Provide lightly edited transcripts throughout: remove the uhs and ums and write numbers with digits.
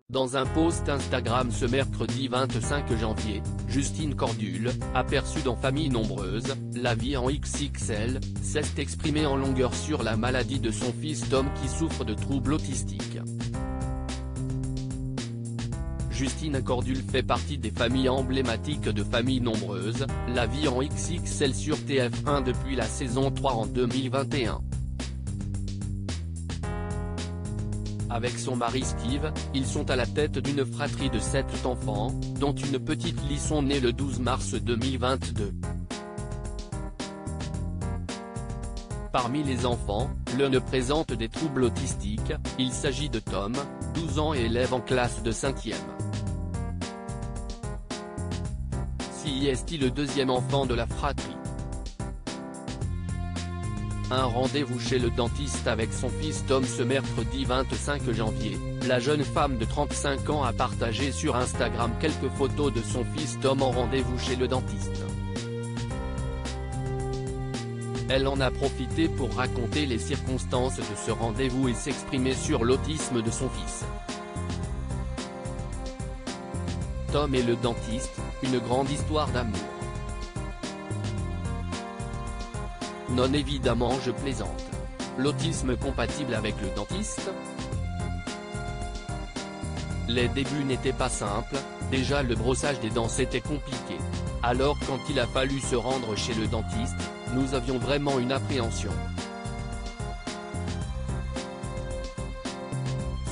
Dans un post Instagram ce mercredi 25 janvier, Justine Cordule, aperçue dans Famille Nombreuse, la vie en XXL, s'est exprimée en longueur sur la maladie de son fils Tom qui souffre de troubles autistiques. Justine Cordule fait partie des familles emblématiques de Famille Nombreuse, la vie en XXL sur TF1 depuis la saison 3 en 2021. Avec son mari Steve, ils sont à la tête d'une fratrie de 7 enfants, dont une petite Lisson née le 12 mars 2022. Parmi les enfants, l'un présente des troubles autistiques, il s'agit de Tom, 12 ans et élève en classe de 5e. C'est le deuxième enfant de la fratrie. Un rendez-vous chez le dentiste avec son fils Tom ce mercredi 25 janvier, la jeune femme de 35 ans a partagé sur Instagram quelques photos de son fils Tom en rendez-vous chez le dentiste. Elle en a profité pour raconter les circonstances de ce rendez-vous et s'exprimer sur l'autisme de son fils. Tom et le dentiste, une grande histoire d'amour. Non évidemment je plaisante. L'autisme compatible avec le dentiste? Les débuts n'étaient pas simples, déjà le brossage des dents c'était compliqué. Alors quand il a fallu se rendre chez le dentiste, nous avions vraiment une appréhension.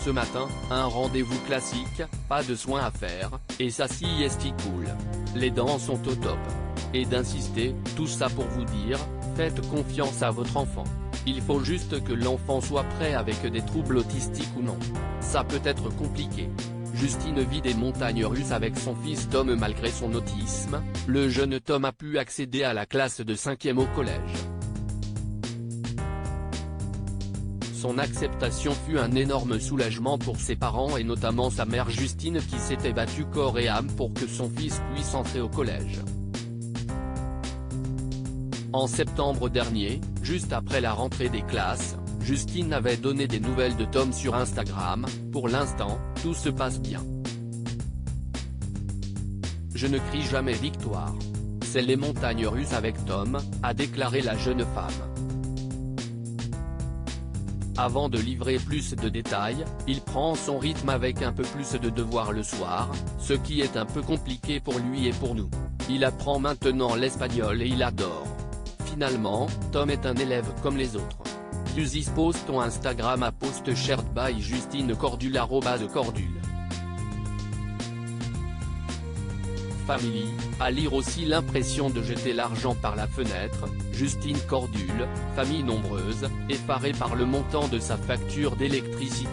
Ce matin, un rendez-vous classique, pas de soins à faire, et ça sieste cool. Les dents sont au top. Et d'insister, tout ça pour vous dire, faites confiance à votre enfant. Il faut juste que l'enfant soit prêt avec des troubles autistiques ou non. Ça peut être compliqué. Justine vit des montagnes russes avec son fils Tom malgré son autisme, le jeune Tom a pu accéder à la classe de 5e au collège. Son acceptation fut un énorme soulagement pour ses parents et notamment sa mère Justine qui s'était battue corps et âme pour que son fils puisse entrer au collège. En septembre dernier, juste après la rentrée des classes, Justine avait donné des nouvelles de Tom sur Instagram, pour l'instant, tout se passe bien. Je ne crie jamais victoire. C'est les montagnes russes avec Tom, a déclaré la jeune femme. Avant de livrer plus de détails, il prend son rythme avec un peu plus de devoirs le soir, ce qui est un peu compliqué pour lui et pour nous. Il apprend maintenant l'espagnol et il adore. Finalement, Tom est un élève comme les autres. Usis post ton Instagram à post shared by Justine Cordule @cordule. Family, à lire aussi l'impression de jeter l'argent par la fenêtre, Justine Cordule, famille nombreuse, effarée par le montant de sa facture d'électricité.